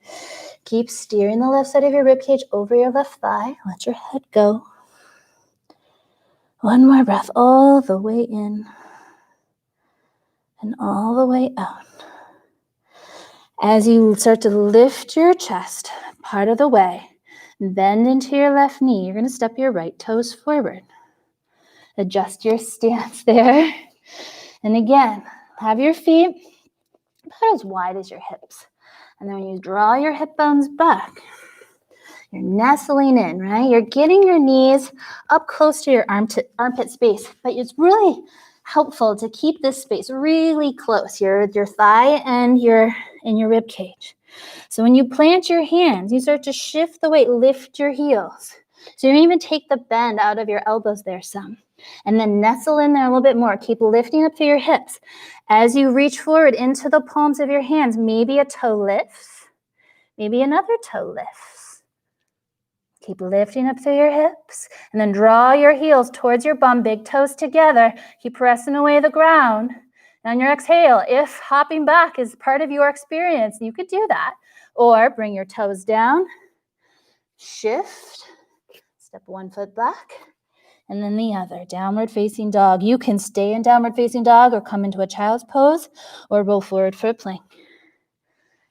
Keep steering the left side of your rib cage over your left thigh. Let your head go. One more breath all the way in and all the way out. As you start to lift your chest part of the way, bend into your left knee. You're going to step your right toes forward. Adjust your stance there. And again, have your feet about as wide as your hips. And then when you draw your hip bones back, you're nestling in, right? You're getting your knees up close to your armpit space, but it's really helpful to keep this space really close, your thigh and your rib cage. So when you plant your hands, you start to shift the weight, lift your heels. So you can even take the bend out of your elbows there some. And then nestle in there a little bit more. Keep lifting up through your hips. As you reach forward into the palms of your hands, maybe a toe lifts, maybe another toe lifts. Keep lifting up through your hips, and then draw your heels towards your bum, big toes together. Keep pressing away the ground. And on your exhale, if hopping back is part of your experience, you could do that. Or bring your toes down, shift, step one foot back, and then the other, downward facing dog. You can stay in downward facing dog or come into a child's pose or roll forward for a plank.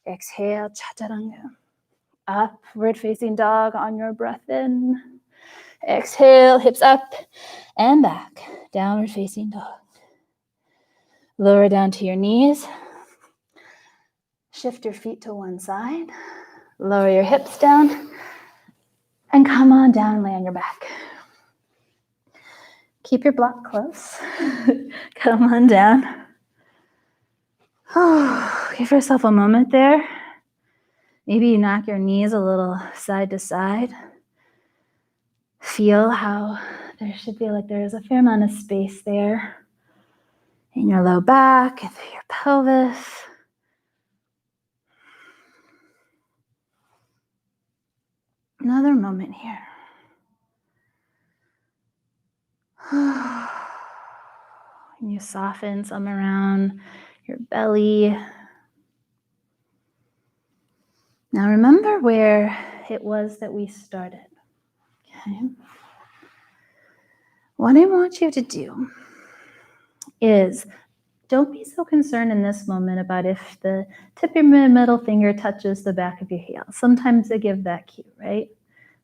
Exhale, chaturanga. Upward facing dog on your breath in. Exhale, hips up and back. Downward facing dog. Lower down to your knees. Shift your feet to one side. Lower your hips down. And come on down and lay on your back. Keep your block close. Come on down. Oh, give yourself a moment there. Maybe you knock your knees a little side to side. Feel how there should feel like there is a fair amount of space there in your low back and through your pelvis. Another moment here. And you soften some around your belly. Now remember where it was that we started. Okay. What I want you to do is don't be so concerned in this moment about if the tip of your middle finger touches the back of your heel. Sometimes they give that cue, right?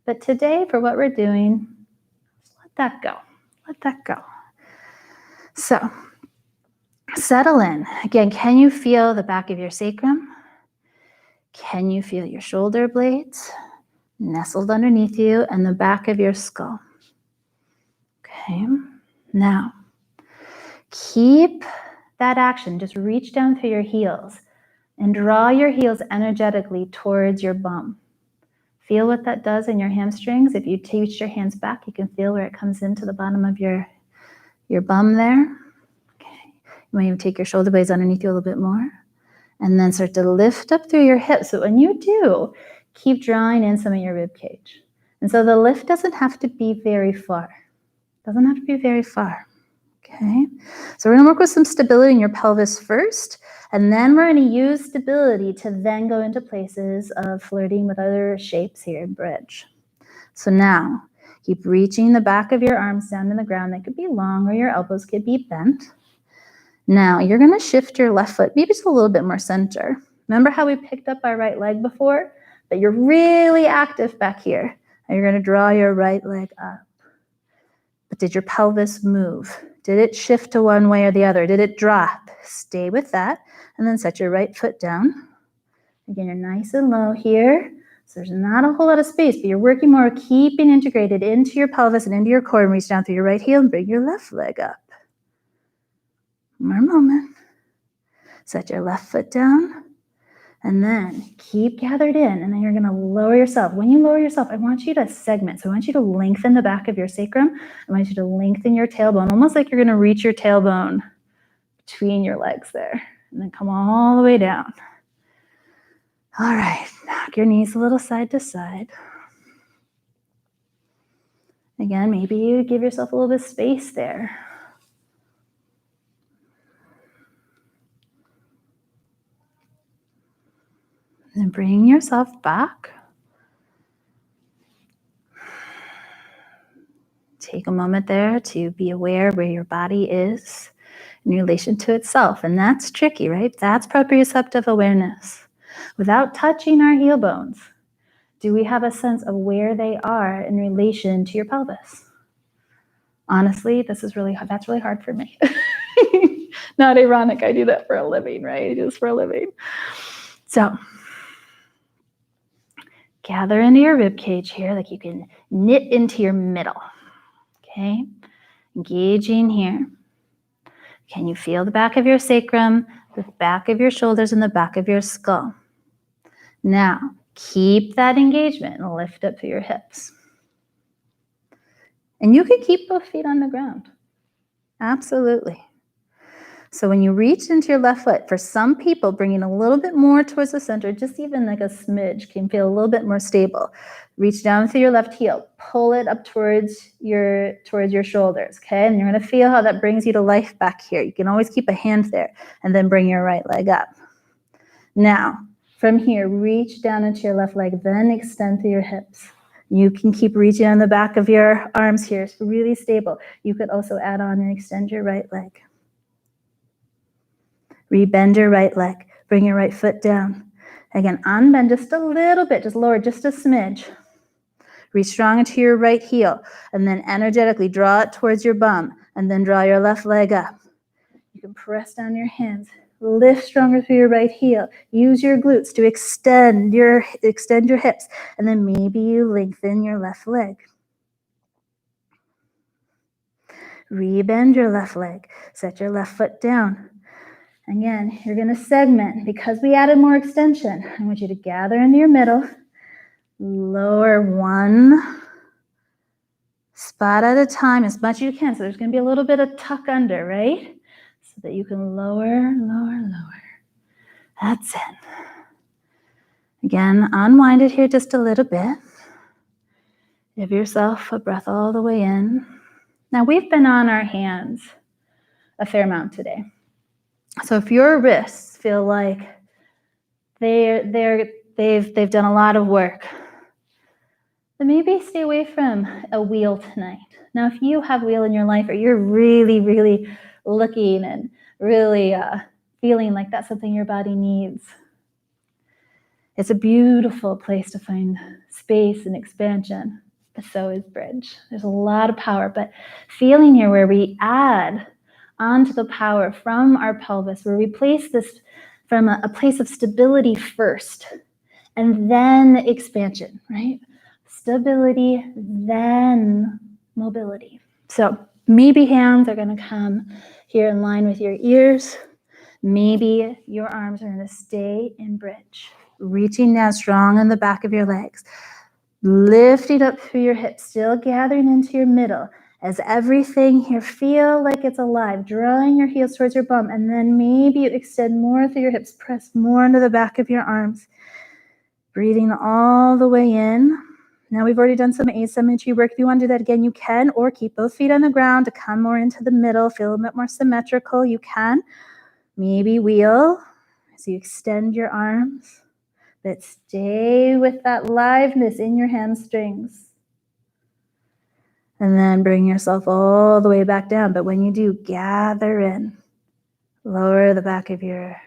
But today, for what we're doing, let that go. Let that go. So, settle in. Again, can you feel the back of your sacrum? Can you feel your shoulder blades nestled underneath you and the back of your skull? Okay. Now, keep that action. Just reach down through your heels and draw your heels energetically towards your bum. Feel what that does in your hamstrings. If you reach your hands back, you can feel where it comes into the bottom of your bum there. Okay. You might even take your shoulder blades underneath you a little bit more. And then start to lift up through your hips. So when you do, keep drawing in some of your rib cage. And so the lift doesn't have to be very far. Doesn't have to be very far. Okay. So we're going to work with some stability in your pelvis first. And then we're going to use stability to then go into places of flirting with other shapes here in bridge. So now, keep reaching the back of your arms down to the ground. They could be long or your elbows could be bent. Now, you're going to shift your left foot, maybe just a little bit more center. Remember how we picked up our right leg before? But you're really active back here. And you're going to draw your right leg up. But did your pelvis move? Did it shift to one way or the other? Did it drop? Stay with that. And then set your right foot down. Again, you're nice and low here. So there's not a whole lot of space, but you're working more keeping integrated into your pelvis and into your core. And reach down through your right heel and bring your left leg up. One more moment. Set your left foot down. And then keep gathered in. And then you're going to lower yourself. When you lower yourself, I want you to segment. So I want you to lengthen the back of your sacrum. I want you to lengthen your tailbone, almost like you're going to reach your tailbone between your legs there. And then come all the way down. All right. Knock your knees a little side to side. Again, maybe you give yourself a little bit of space there. And bring yourself back. Take a moment there to be aware where your body is in relation to itself. And that's tricky, right? That's proprioceptive awareness. Without touching our heel bones, do we have a sense of where they are in relation to your pelvis? Honestly, that's really hard for me. Not ironic, I do that for a living, right? I do this for a living. So, gather into your rib cage here, like you can knit into your middle. Okay, engaging here. Can you feel the back of your sacrum, the back of your shoulders, and the back of your skull? Now, keep that engagement and lift up through your hips. And you can keep both feet on the ground. Absolutely. So when you reach into your left foot, for some people, bringing a little bit more towards the center, just even like a smidge, can feel a little bit more stable. Reach down through your left heel, pull it up towards your shoulders, okay? And you're gonna feel how that brings you to life back here. You can always keep a hand there and then bring your right leg up. Now, from here, reach down into your left leg, then extend through your hips. You can keep reaching on the back of your arms here. It's really stable. You could also add on and extend your right leg. Rebend your right leg. Bring your right foot down. Again, unbend just a little bit, just lower just a smidge. Reach strong into your right heel, and then energetically draw it towards your bum, and then draw your left leg up. You can press down your hands. Lift stronger through your right heel. Use your glutes to extend your hips, and then maybe you lengthen your left leg. Rebend your left leg. Set your left foot down. Again, you're going to segment. Because we added more extension, I want you to gather into your middle. Lower one spot at a time as much as you can. So there's going to be a little bit of tuck under, right? So that you can lower, lower, lower. That's it. Again, unwind it here just a little bit. Give yourself a breath all the way in. Now we've been on our hands a fair amount today. So if your wrists feel like they've done a lot of work, then maybe stay away from a wheel tonight. Now, if you have wheel in your life, or you're really, really looking and really feeling like that's something your body needs, it's a beautiful place to find space and expansion, but so is bridge. There's a lot of power, but feeling here where we add onto the power from our pelvis, where we place this from a place of stability first, and then expansion, right? Stability, then mobility. So maybe hands are going to come here in line with your ears. Maybe your arms are going to stay in bridge. Reaching down strong in the back of your legs. Lifting up through your hips, still gathering into your middle. As everything here feel like it's alive, drawing your heels towards your bum, and then maybe you extend more through your hips, press more into the back of your arms. Breathing all the way in. Now we've already done some asymmetry work. If you want to do that again, you can, or keep both feet on the ground to come more into the middle, feel a bit more symmetrical, you can. Maybe wheel as you extend your arms, but stay with that liveness in your hamstrings. And then bring yourself all the way back down. But when you do, gather in. Lower the back of your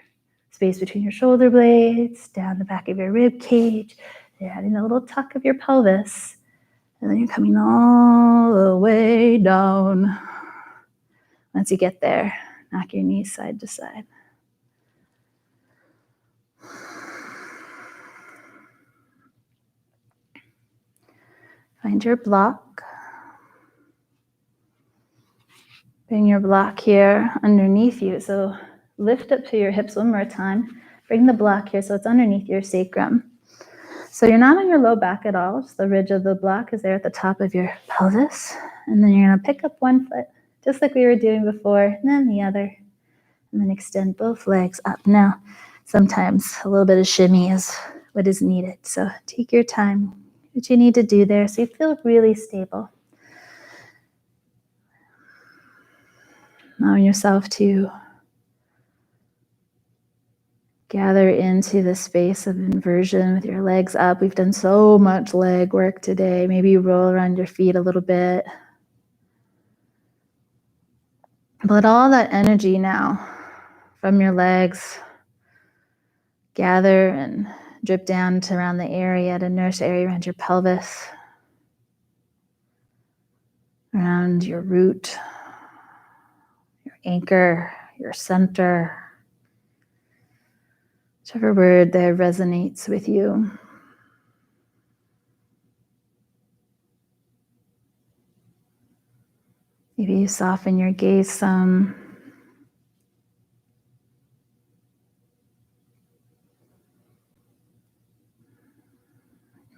space between your shoulder blades, down the back of your rib cage. You're adding a little tuck of your pelvis. And then you're coming all the way down. Once you get there, knock your knees side to side. Find your block. Bring your block here underneath you. So lift up to your hips one more time. Bring the block here so it's underneath your sacrum. So you're not on your low back at all. Just the ridge of the block is there at the top of your pelvis. And then you're going to pick up one foot, just like we were doing before, and then the other. And then extend both legs up. Now, sometimes a little bit of shimmy is what is needed. So take your time, what you need to do there so you feel really stable. Allowing yourself to gather into the space of inversion with your legs up. We've done so much leg work today. Maybe you roll around your feet a little bit. Let all that energy now from your legs gather and drip down to around the area, to nourish the area around your pelvis, around your root, your anchor, your center, whichever word there resonates with you. Maybe you soften your gaze some.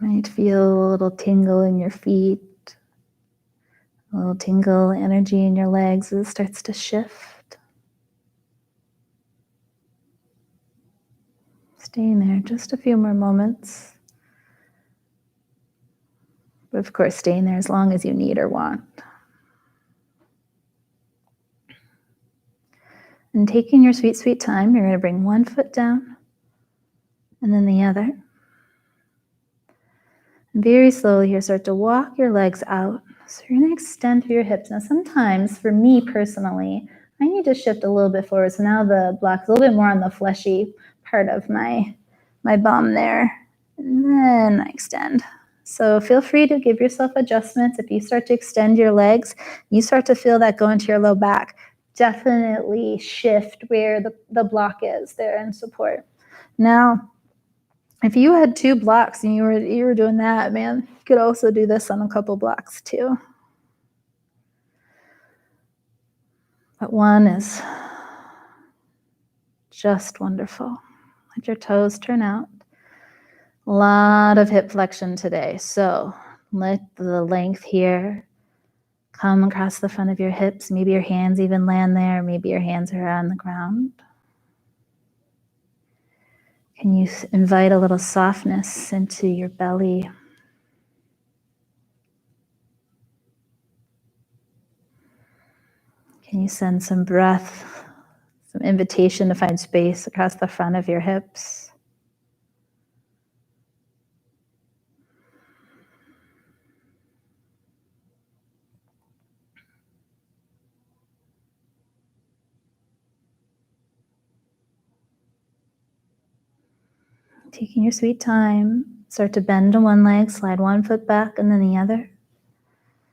You might feel a little tingle in your feet, a little tingle energy in your legs as it starts to shift. Staying there just a few more moments. But of course, staying there as long as you need or want. And taking your sweet, sweet time, you're going to bring one foot down and then the other. And very slowly here, start to walk your legs out. So you're going to extend through your hips. Now, sometimes, for me personally, I need to shift a little bit forward. So now the block's a little bit more on the fleshy part of my bum there. And then I extend. So feel free to give yourself adjustments. If you start to extend your legs, you start to feel that go into your low back. Definitely shift where the block is there and support. Now, if you had 2 blocks and you were doing that, man, you could also do this on a couple blocks too. But one is just wonderful. Let your toes turn out. A lot of hip flexion today. So let the length here come across the front of your hips. Maybe your hands even land there. Maybe your hands are on the ground. Can you invite a little softness into your belly? Can you send some breath, some invitation to find space across the front of your hips? Taking your sweet time, start to bend to one leg, slide one foot back and then the other.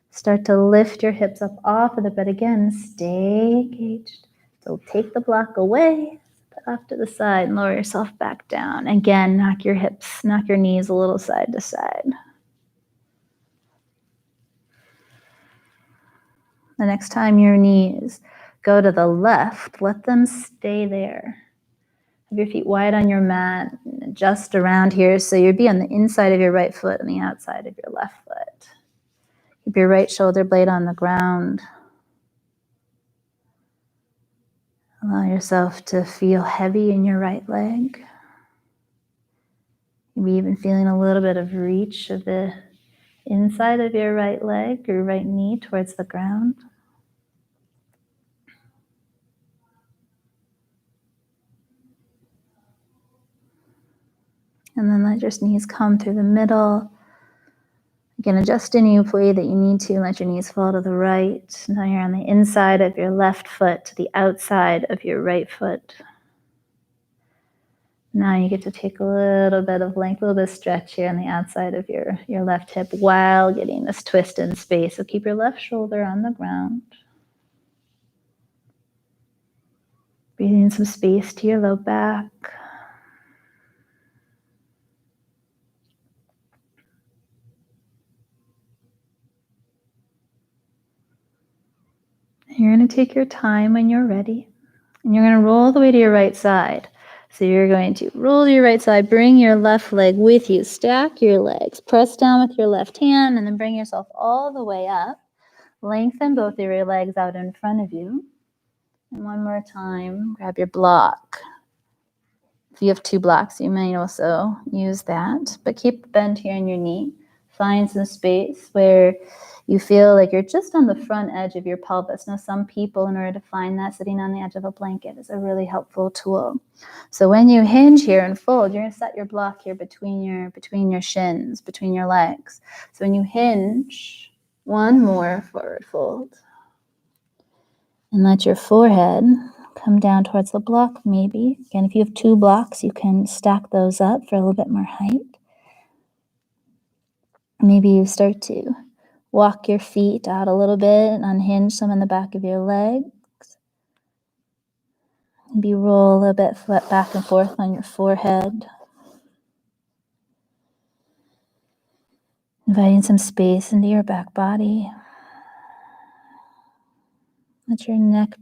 Start to lift your hips up off of the bed again. Stay engaged. So take the block away, put off to the side, and lower yourself back down. Again, knock your hips, knock your knees a little side to side. The next time your knees go to the left, let them stay there. Have your feet wide on your mat, just around here, so you'll be on the inside of your right foot and the outside of your left foot. Keep your right shoulder blade on the ground. Allow yourself to feel heavy in your right leg. Maybe even feeling a little bit of reach of the inside of your right leg, your right knee towards the ground. And then let your knees come through the middle. Again, adjust any way that you need to. Let your knees fall to the right. Now you're on the inside of your left foot to the outside of your right foot. Now you get to take a little bit of length, a little bit of stretch here on the outside of your left hip while getting this twist in space. So keep your left shoulder on the ground. Breathing some space to your low back. You're going to take your time when you're ready, and you're going to roll the way to your right side. So you're going to roll to your right side, bring your left leg with you, stack your legs, press down with your left hand, and then bring yourself all the way up. Lengthen both of your legs out in front of you. And one more time, grab your block. If you have 2 blocks, you may also use that, but keep the bend here in your knee. Find some space where you feel like you're just on the front edge of your pelvis. Now, some people, in order to find that, sitting on the edge of a blanket is a really helpful tool. So when you hinge here and fold, you're going to set your block here between your shins, between your legs. So when you hinge, one more forward fold. And let your forehead come down towards the block, maybe. Again, if you have 2 blocks, you can stack those up for a little bit more height. Maybe you start to walk your feet out a little bit and unhinge some in the back of your legs. Maybe roll a little bit foot back and forth on your forehead. Inviting some space into your back body. Let your neck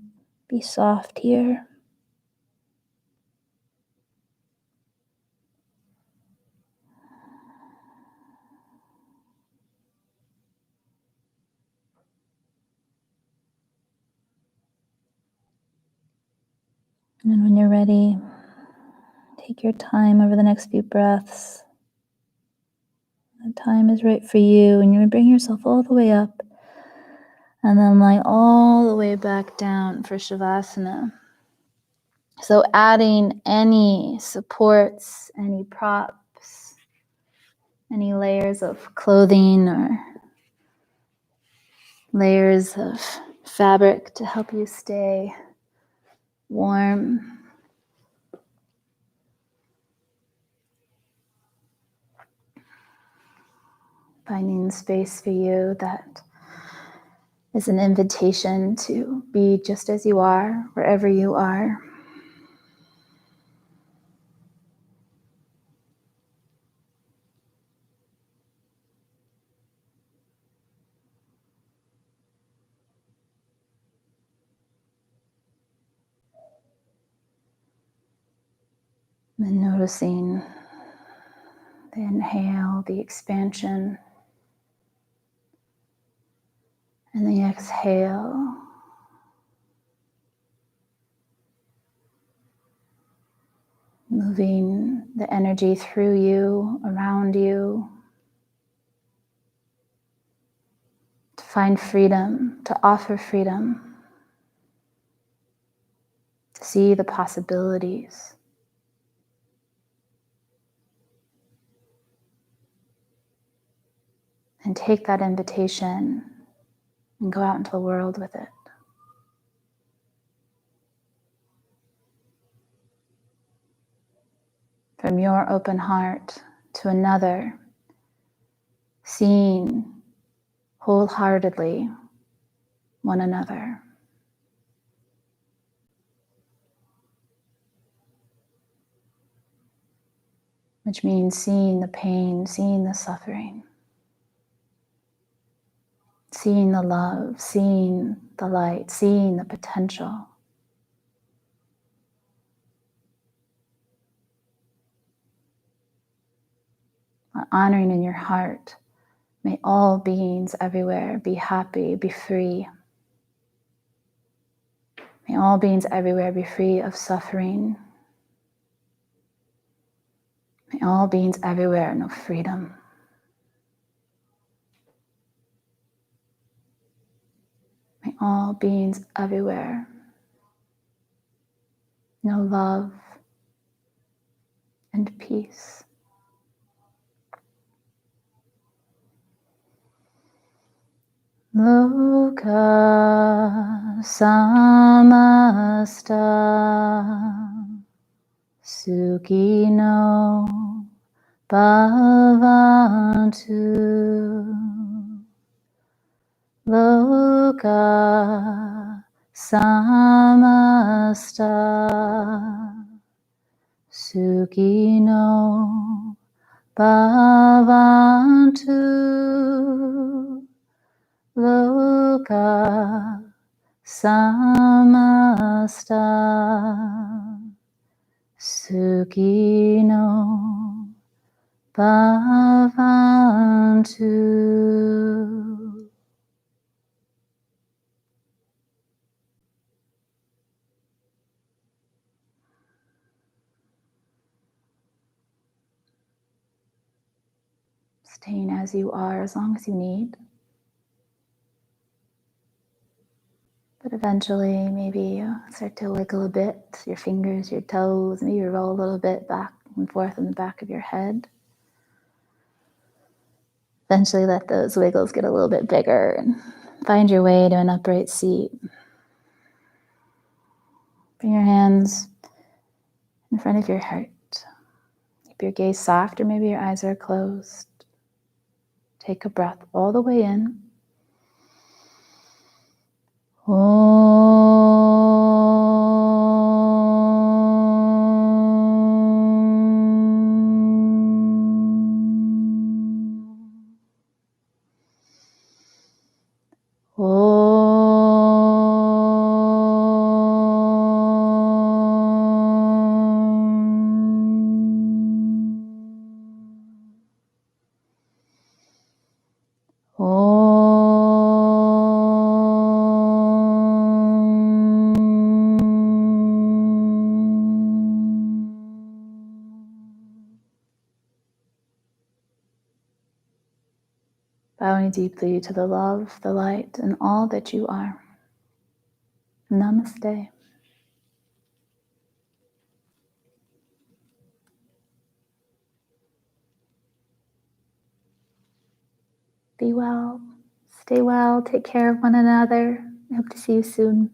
be soft here. And then when you're ready, Take your time over the next few breaths. The time is right for you, and you're going to bring yourself all the way up and then lie all the way back down for Shavasana. So adding any supports, any props, any layers of clothing or layers of fabric to help you stay warm. Finding space for you that is an invitation to be just as you are, wherever you are. And noticing the inhale, the expansion, and the exhale. Moving the energy through you, around you, to find freedom, to offer freedom, to see the possibilities. And take that invitation and go out into the world with it. From your open heart to another, seeing wholeheartedly one another. Which means seeing the pain, seeing the suffering, seeing the love, seeing the light, seeing the potential. Honoring in your heart, may all beings everywhere be happy, be free. May all beings everywhere be free of suffering. May all beings everywhere know freedom. May all beings everywhere know love and peace. Loka samasta sukhino bhavantu. Loka samasta sukhino bhavantu. Loka samasta sukhino bhavantu. Staying as you are as long as you need. But eventually, maybe you start to wiggle a bit, your fingers, your toes, maybe you roll a little bit back and forth in the back of your head. Eventually let those wiggles get a little bit bigger and find your way to an upright seat. Bring your hands in front of your heart. Keep your gaze soft, or maybe your eyes are closed. Take a breath all the way in. Om going deeply to the love, the light, and all that you are. Namaste. Be well, stay well, take care of one another. I hope to see you soon.